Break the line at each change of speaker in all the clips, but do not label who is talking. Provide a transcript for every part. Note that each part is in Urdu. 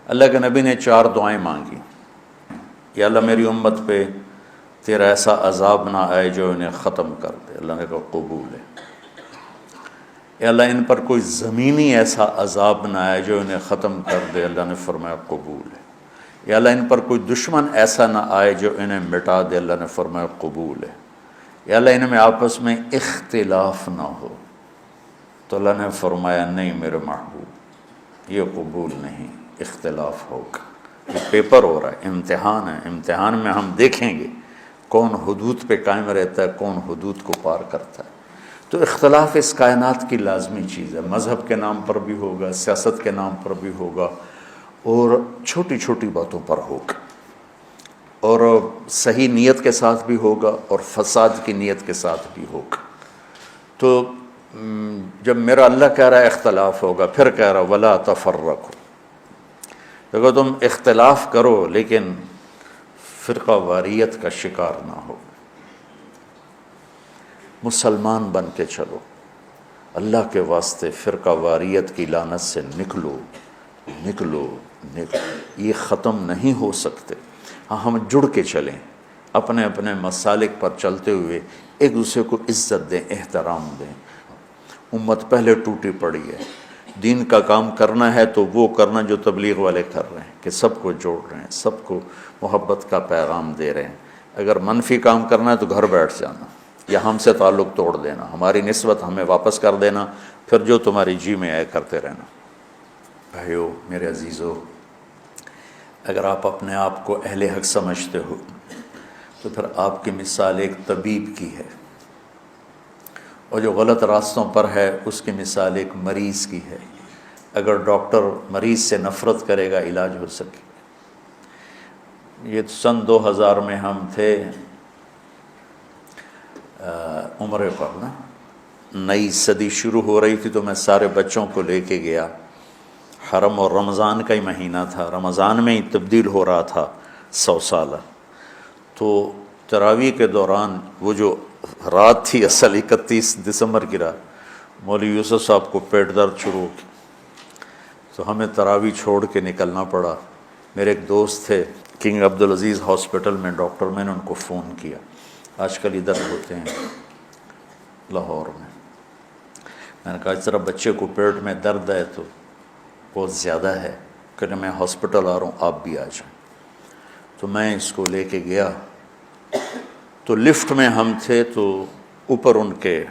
اللہ کے نبی نے 4 دعائیں مانگی. یا اللہ میری امت پہ تیرا ایسا عذاب نہ آئے جو انہیں ختم کر دے. اللہ نے کہا قبول ہے. یا اللہ ان پر کوئی زمینی ایسا عذاب نہ آئے جو انہیں ختم کر دے. اللہ نے فرمایا قبول ہے. یا اللہ ان پر کوئی دشمن ایسا نہ آئے جو انہیں مٹا دے. اللہ نے فرمایا قبول ہے. یا اللہ ان میں آپس میں اختلاف نہ ہو. تو اللہ نے فرمایا نہیں میرے محبوب یہ قبول نہیں، اختلاف ہوگا. یہ پیپر ہو رہا ہے، امتحان ہے. امتحان میں ہم دیکھیں گے کون حدود پہ قائم رہتا ہے، کون حدود کو پار کرتا ہے. تو اختلاف اس کائنات کی لازمی چیز ہے. مذہب کے نام پر بھی ہوگا، سیاست کے نام پر بھی ہوگا، اور چھوٹی چھوٹی باتوں پر ہوگا، اور صحیح نیت کے ساتھ بھی ہوگا اور فساد کی نیت کے ساتھ بھی ہوگا. تو جب میرا اللہ کہہ رہا ہے اختلاف ہوگا، پھر کہہ رہا ولا تفرقوا، دیکھو تم اختلاف کرو لیکن فرقہ واریت کا شکار نہ ہو. مسلمان بن کے چلو، اللہ کے واسطے فرقہ واریت کی لعنت سے نکلو نکلو نکلو. یہ ختم نہیں ہو سکتے. ہاں ہم جڑ کے چلیں، اپنے اپنے مسالک پر چلتے ہوئے ایک دوسرے کو عزت دیں، احترام دیں. امت پہلے ٹوٹی پڑی ہے. دین کا کام کرنا ہے تو وہ کرنا جو تبلیغ والے کر رہے ہیں کہ سب کو جوڑ رہے ہیں، سب کو محبت کا پیغام دے رہے ہیں. اگر منفی کام کرنا ہے تو گھر بیٹھ جانا یا ہم سے تعلق توڑ دینا، ہماری نسبت ہمیں واپس کر دینا، پھر جو تمہاری جی میں آئے کرتے رہنا. بھائیو میرے عزیزو، اگر آپ اپنے آپ کو اہل حق سمجھتے ہو تو پھر آپ کی مثال ایک طبیب کی ہے، اور جو غلط راستوں پر ہے اس کی مثال ایک مریض کی ہے. اگر ڈاکٹر مریض سے نفرت کرے گا علاج ہو سکے. یہ سن 2000 میں ہم تھے عمرے پر نا، نئی صدی شروع ہو رہی تھی، تو میں سارے بچوں کو لے کے گیا حرم، اور رمضان کا ہی مہینہ تھا، رمضان میں ہی تبدیل ہو رہا تھا 100 سالہ. تو تراویح کے دوران وہ جو رات تھی اصل 31 دسمبر کی رات، مولوی یوسف صاحب کو پیٹ درد شروع ہو گئی، تو ہمیں تراویح چھوڑ کے نکلنا پڑا. میرے ایک دوست تھے کنگ عبدالعزیز ہاسپٹل میں ڈاکٹر، میں نے ان کو فون کیا، آج کل ادھر ہوتے ہیں لاہور میں. میں نے کہا اس طرح بچے کو پیٹ میں درد ہے تو بہت زیادہ ہے کہ میں ہاسپٹل آ رہا ہوں، آپ بھی آ جائیں. تو میں اس کو لے کے گیا، تو لفٹ میں ہم تھے، تو اوپر ان کے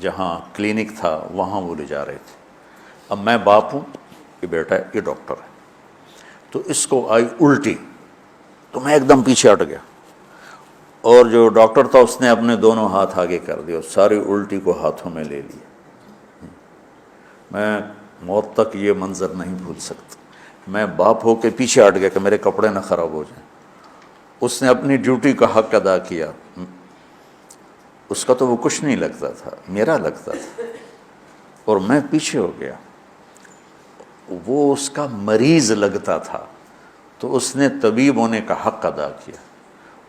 جہاں کلینک تھا وہاں وہ لے جا رہے تھے. اب میں باپ ہوں، یہ بیٹا ہے، یہ ڈاکٹر ہے. تو اس کو آئی الٹی، تو میں ایک دم پیچھے ہٹ گیا، اور جو ڈاکٹر تھا اس نے اپنے دونوں ہاتھ آگے کر دیے اور ساری الٹی کو ہاتھوں میں لے لی. میں موت تک یہ منظر نہیں بھول سکتا. میں باپ ہو کے پیچھے ہٹ گیا کہ میرے کپڑے نہ خراب ہو جائیں. اس نے اپنی ڈیوٹی کا حق ادا کیا. اس کا تو وہ کچھ نہیں لگتا تھا، میرا لگتا تھا، اور میں پیچھے ہو گیا. وہ اس کا مریض لگتا تھا، تو اس نے طبیب ہونے کا حق ادا کیا.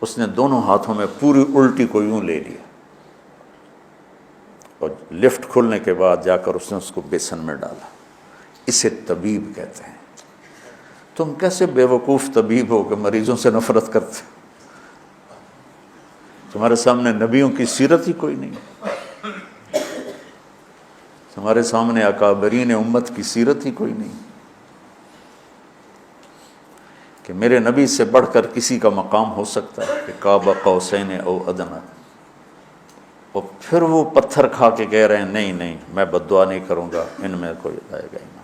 اس نے دونوں ہاتھوں میں پوری الٹی کو یوں لے لیا، اور لفٹ کھلنے کے بعد جا کر اس نے اس کو بیسن میں ڈالا. اسے طبیب کہتے ہیں. تم کیسے بے وقوف طبیب ہو کہ مریضوں سے نفرت کرتے؟ تمہارے سامنے نبیوں کی سیرت ہی کوئی نہیں، تمہارے سامنے اکابرین امت کی سیرت ہی کوئی نہیں کہ میرے نبی سے بڑھ کر کسی کا مقام ہو سکتا ہے کہ قاب قوسین او ادنی. اور پھر وہ پتھر کھا کے کہہ رہے ہیں نہیں نہیں میں بد دعا نہیں کروں گا، ان میں کوئی آئے گا ہی نہیں.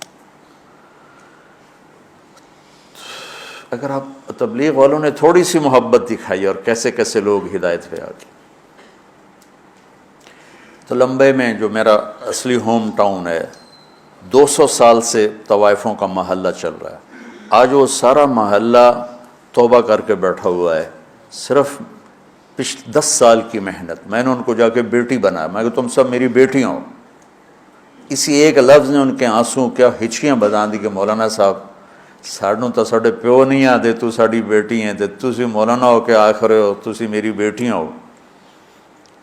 اگر آپ تبلیغ والوں نے تھوڑی سی محبت دکھائی اور کیسے کیسے لوگ ہدایت پہ آ گئے. تو لمبے میں جو میرا اصلی ہوم ٹاؤن ہے، 200 سال سے طوائفوں کا محلہ چل رہا ہے. آج وہ سارا محلہ توبہ کر کے بیٹھا ہوا ہے. صرف 10 سال کی محنت. میں نے ان کو جا کے بیٹی بنایا. میں کہ تم سب میری بیٹیاں ہو. اسی ایک لفظ نے ان کے آنسوں کیا ہچکیاں بجا دی کہ مولانا صاحب ساڑھوں تو ساڑھے پیو نہیں آتے، تو ساڑھی بیٹی ہیں، تو تسی مولانا ہو کے آخر ہو، تسی میری بیٹیاں ہو.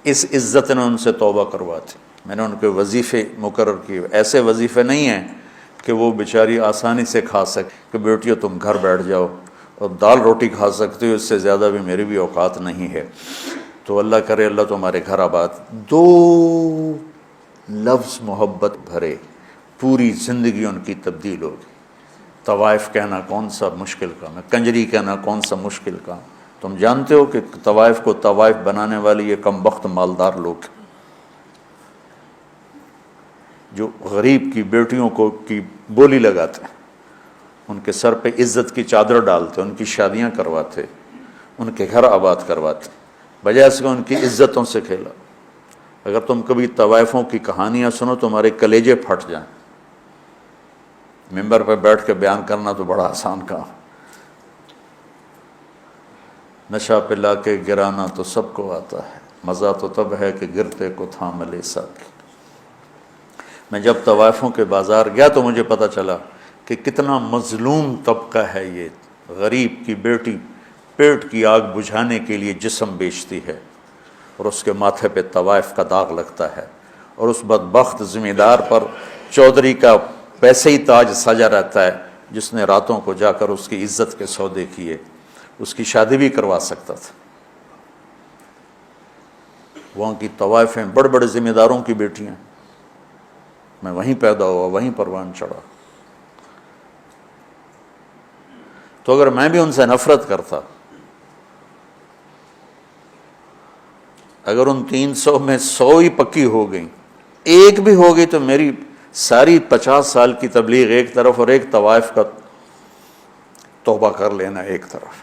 اس عزت نے ان سے توبہ کرواتی. میں نے ان کے وظیفے مقرر کیے. ایسے وظیفے نہیں ہیں کہ وہ بیچاری آسانی سے کھا سکے کہ بیٹیو تم گھر بیٹھ جاؤ اور دال روٹی کھا سکتے ہو، اس سے زیادہ بھی میری بھی اوقات نہیں ہے، تو اللہ کرے اللہ تمہارے گھر آباد۔ دو لفظ محبت بھرے، پوری زندگی ان کی تبدیل ہوگی۔ طوائف کہنا کون سا مشکل کام ہے، کنجری کہنا کون سا مشکل کام۔ تم جانتے ہو کہ طوائف کو طوائف بنانے والی یہ کم بخت مالدار لوگ ہیں، جو غریب کی بیٹیوں کو کی بولی لگاتے ہیں، ان کے سر پہ عزت کی چادر ڈالتے، ان کی شادیاں کرواتے، ان کے گھر آباد کرواتے، بجائے اس کے ان کی عزتوں سے کھیلا۔ اگر تم کبھی طوائفوں کی کہانیاں سنو تمہارے کلیجے پھٹ جائیں۔ ممبر پہ بیٹھ کے بیان کرنا تو بڑا آسان کام، نشہ پلا کے گرانا تو سب کو آتا ہے، مزہ تو تب ہے کہ گرتے کو تھام لے ساکی۔ میں جب طوائفوں کے بازار گیا تو مجھے پتہ چلا کہ کتنا مظلوم طبقہ ہے یہ۔ غریب کی بیٹی پیٹ کی آگ بجھانے کے لیے جسم بیچتی ہے اور اس کے ماتھے پہ طوائف کا داغ لگتا ہے، اور اس بدبخت ذمہ دار پر چودھری کا پیسے ہی تاج سجا رہتا ہے، جس نے راتوں کو جا کر اس کی عزت کے سودے کیے، اس کی شادی بھی کروا سکتا تھا۔ وہاں کی طوائفیں بڑے بڑے ذمہ داروں کی بیٹیاں، میں وہیں پیدا ہوا، وہیں پروان چڑھا۔ تو اگر میں بھی ان سے نفرت کرتا، اگر ان 300 میں 100 ہی پکی ہو گئیں، ایک بھی ہو گئی، تو میری ساری 50 سال کی تبلیغ ایک طرف اور ایک طوائف کا توبہ کر لینا ایک طرف۔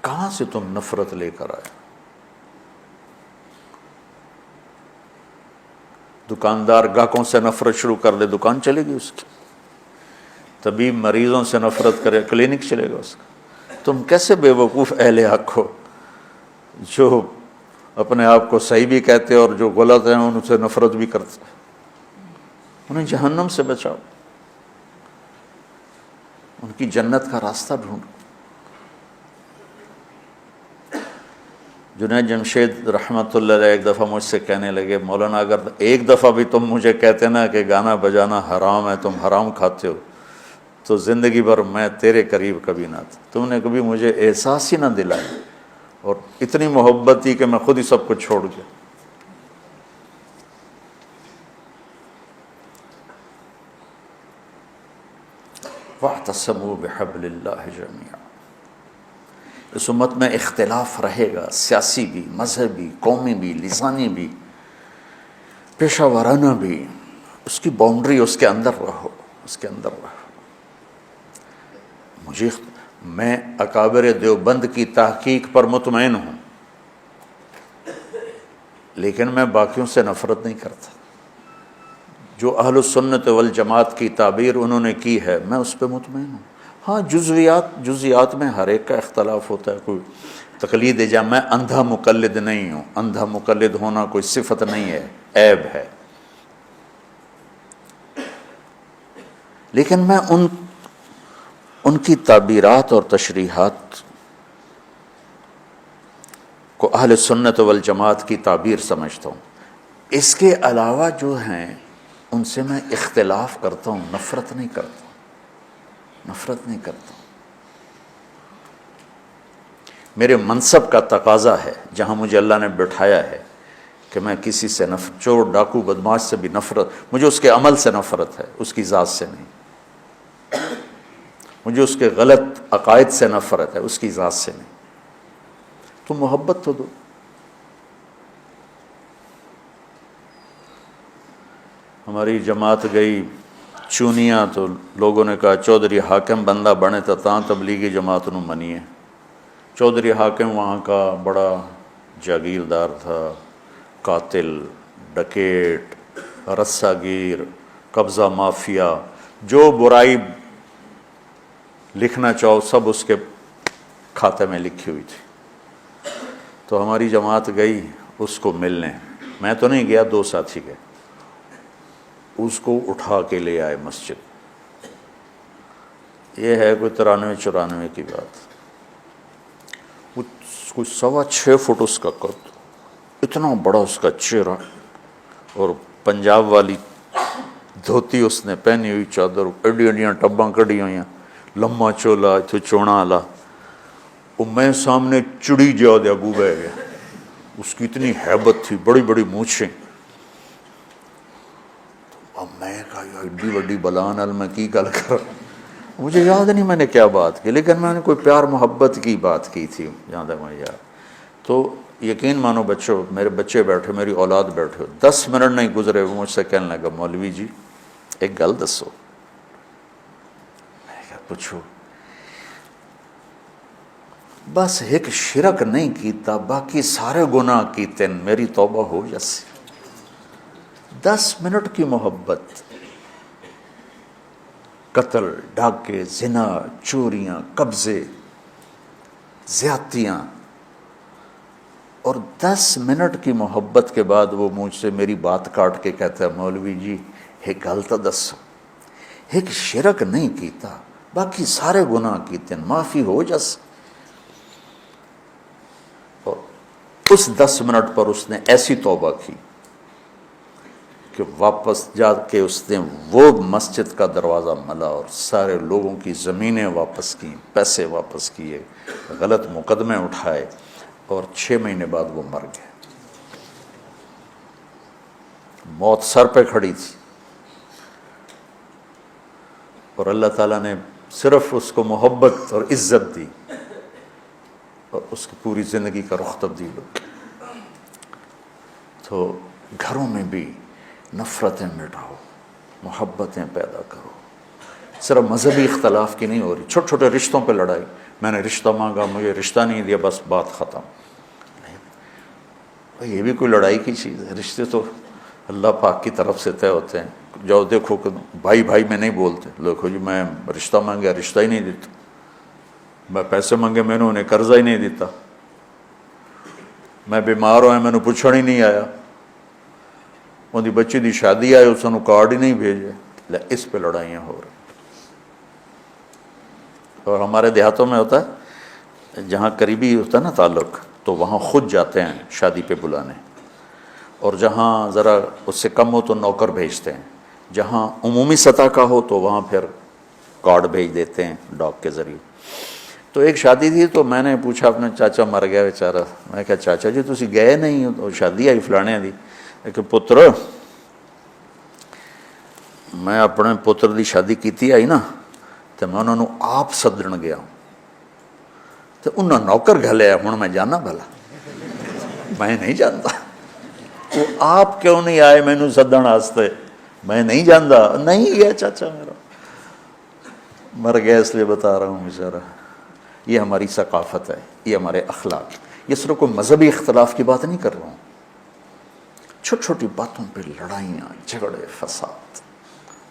کہاں سے تم نفرت لے کر آئے؟ دکاندار گاہکوں سے نفرت شروع کر دے، دکان چلے گی اس کی۔ طبیب مریضوں سے نفرت کرے، کلینک چلے گا اس کا۔ تم کیسے بے وقوف اہل حق ہو جو اپنے آپ کو صحیح بھی کہتے اور جو غلط ہیں ان سے نفرت بھی کرتے؟ انہیں جہنم سے بچاؤ، ان کی جنت کا راستہ ڈھونڈو۔ جنید جمشید رحمۃ اللہ علیہ ایک دفعہ مجھ سے کہنے لگے، مولانا اگر ایک دفعہ بھی تم مجھے کہتے نا کہ گانا بجانا حرام ہے، تم حرام کھاتے ہو، تو زندگی بھر میں تیرے قریب کبھی نہ تھا۔ تم نے کبھی مجھے احساس ہی نہ دلایا، اور اتنی محبت تھی کہ میں خود ہی سب کچھ چھوڑ گیا۔ وَاعْتَصِمُوا بِحَبْلِ اللَّهِ جَمِيعًا۔ اس امت میں اختلاف رہے گا، سیاسی بھی، مذہبی، قومی بھی، لسانی بھی، پیشہ ورانہ بھی۔ اس کی باؤنڈری، اس کے اندر رہو، اس کے اندر رہو۔ میں اکابر دیوبند کی تحقیق پر مطمئن ہوں، لیکن میں باقیوں سے نفرت نہیں کرتا۔ جو اہل السنت والجماعت کی تعبیر انہوں نے کی ہے، میں اس پہ مطمئن ہوں۔ ہاں جزیات میں ہر ایک کا اختلاف ہوتا ہے، کوئی تقلید جا۔ میں اندھا مقلد نہیں ہوں، اندھا مقلد ہونا کوئی صفت نہیں ہے، عیب ہے۔ لیکن میں ان کی تعبیرات اور تشریحات کو اہل سنت والجماعت کی تعبیر سمجھتا ہوں۔ اس کے علاوہ جو ہیں ان سے میں اختلاف کرتا ہوں، نفرت نہیں کرتا، نفرت نہیں کرتا۔ میرے منصب کا تقاضا ہے، جہاں مجھے اللہ نے بٹھایا ہے، کہ میں کسی سے چور ڈاکو بدماش سے بھی نفرت، مجھے اس کے عمل سے نفرت ہے، اس کی ذات سے نہیں۔ مجھے اس کے غلط عقائد سے نفرت ہے، اس کی ذات سے نہیں۔ تو محبت تو دو۔ ہماری جماعت گئی چونیاں، تو لوگوں نے کہا چودھری حاکم بندہ بنے تو تاں تبلیغی جماعت نو منیے۔ چودھری حاکم وہاں کا بڑا جاگیردار تھا، قاتل، ڈکیٹ، رسہ گیر، قبضہ مافیا، جو برائی لکھنا چاہو سب اس کے کھاتے میں لکھی ہوئی تھی۔ تو ہماری جماعت گئی اس کو ملنے، میں تو نہیں گیا، 2 ساتھی گئے، اس کو اٹھا کے لے آئے مسجد۔ یہ ہے کوئی 93-94 کی بات، کچھ 6.25 فٹ اس کا قد، اتنا بڑا اس کا چہرہ، اور پنجاب والی دھوتی اس نے پہنی ہوئی، چادر ایڈی ایڈیاں ٹباں کڑی ہوئی ہیں، لمبا چولا اتنے چونا والا، وہ میں سامنے چڑی جا دے اگو بہ گیا، اس کی اتنی ہیبت تھی، بڑی بڑی مونچھیں۔ اب میں کہا یار ایڈی بڑی بلا نال میں کی گل کر، مجھے یاد نہیں میں نے کیا بات کی، لیکن میں نے کوئی پیار محبت کی بات کی تھی جہاں تک مجھے یاد۔ تو یقین مانو بچوں، میرے بچے بیٹھے، میری اولاد بیٹھے، 10 منٹ نہیں گزرے وہ مجھ سے کہنے لگا مولوی جی ایک گل دسو۔ میں کہا پوچھو۔ بس ایک شرک نہیں کیتا، باقی سارے گناہ کیتے، میری توبہ ہو جیسے۔ 10 منٹ کی محبت، قتل، ڈاکے، زنا، چوریاں، قبضے، زیادتیاں، اور 10 منٹ کی محبت کے بعد وہ مجھ سے میری بات کاٹ کے کہتا ہے مولوی جی ایک گل تو دسو، ایک شرک نہیں کیتا باقی سارے گناہ کیتے، معافی ہو جس۔ اور اس 10 منٹ پر اس نے ایسی توبہ کی کہ واپس جا کے اس نے وہ مسجد کا دروازہ ملا اور سارے لوگوں کی زمینیں واپس کی، پیسے واپس کیے، غلط مقدمے اٹھائے، اور 6 مہینے بعد وہ مر گئے۔ موت سر پہ کھڑی تھی، اور اللہ تعالیٰ نے صرف اس کو محبت اور عزت دی، اور اس کی پوری زندگی کا رخ تبدیل ہو گیا۔ تو گھروں میں بھی نفرتیں مٹاؤ، محبتیں پیدا کرو، صرف مذہبی اختلاف کی نہیں ہو رہی، چھوٹے چھوٹے رشتوں پہ لڑائی، میں نے رشتہ مانگا مجھے رشتہ نہیں دیا بس بات ختم۔ یہ بھی کوئی لڑائی کی چیز ہے؟ رشتے تو اللہ پاک کی طرف سے طے ہوتے ہیں۔ جاؤ دیکھو کہ بھائی بھائی میں نہیں بولتے، دیکھو جی میں رشتہ مانگا رشتہ ہی نہیں دیتا، میں پیسے مانگے میں نے انہیں قرضہ ہی نہیں دیتا، میں بیمار ہویا میں نے پوچھن ہی نہیں آیا، ان دی بچی دی شادی آئے اس نے کارڈ ہی نہیں بھیجے۔ اس پہ لڑائیاں ہو رہی۔ اور ہمارے دیہاتوں میں ہوتا ہے جہاں قریبی ہوتا ہے نا تعلق تو وہاں خود جاتے ہیں شادی پہ بلانے، اور جہاں ذرا اس سے کم ہو تو نوکر بھیجتے ہیں، جہاں عمومی سطح کا ہو تو وہاں پھر کارڈ بھیج دیتے ہیں ڈاک کے ذریعے۔ تو ایک شادی تھی تو میں نے پوچھا اپنے چاچا مر گیا بیچارہ، میں کہا چاچا جی تسی گئے نہیں تو شادی آئی فلانے دی، کہ پتر میں اپنے پتر دی شادی کیتی آئی نا تو میں انہوں نے آپ سدن گیا تو انہوں نے نوکر گھلیا، ہوں میں جانا بھلا؟ میں نہیں جانتا۔ وہ آپ کیوں نہیں آئے مینوں سدن واسطے؟ میں نہیں جانتا۔ نہیں گیا چاچا میرا، مر گیا اس لیے بتا رہا ہوں بیچارہ۔ یہ ہماری ثقافت ہے، یہ ہمارے اخلاق۔ یہ صرف کوئی مذہبی اختلاف کی بات نہیں کر رہا ہوں، چھوٹی چھوٹی باتوں پہ لڑائیاں، جھگڑے، فساد۔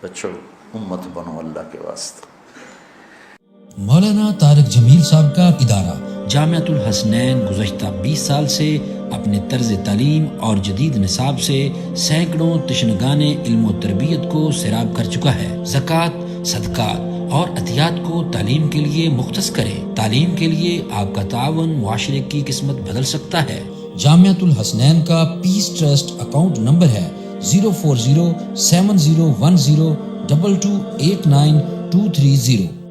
بچوں امت بنو اللہ کے واسطے۔
مولانا طارق جمیل صاحب کا ادارہ جامعۃ الحسنین گزشتہ 20 سال سے اپنے طرز تعلیم اور جدید نصاب سے سینکڑوں تشنگان علم و تربیت کو سیراب کر چکا ہے۔ زکوٰۃ، صدقات اور عطیات کو تعلیم کے لیے مختص کریں۔ تعلیم کے لیے آپ کا تعاون معاشرے کی قسمت بدل سکتا ہے۔ جامعۃ الحسنین کا پیس ٹرسٹ اکاؤنٹ نمبر ہے 040701022289230۔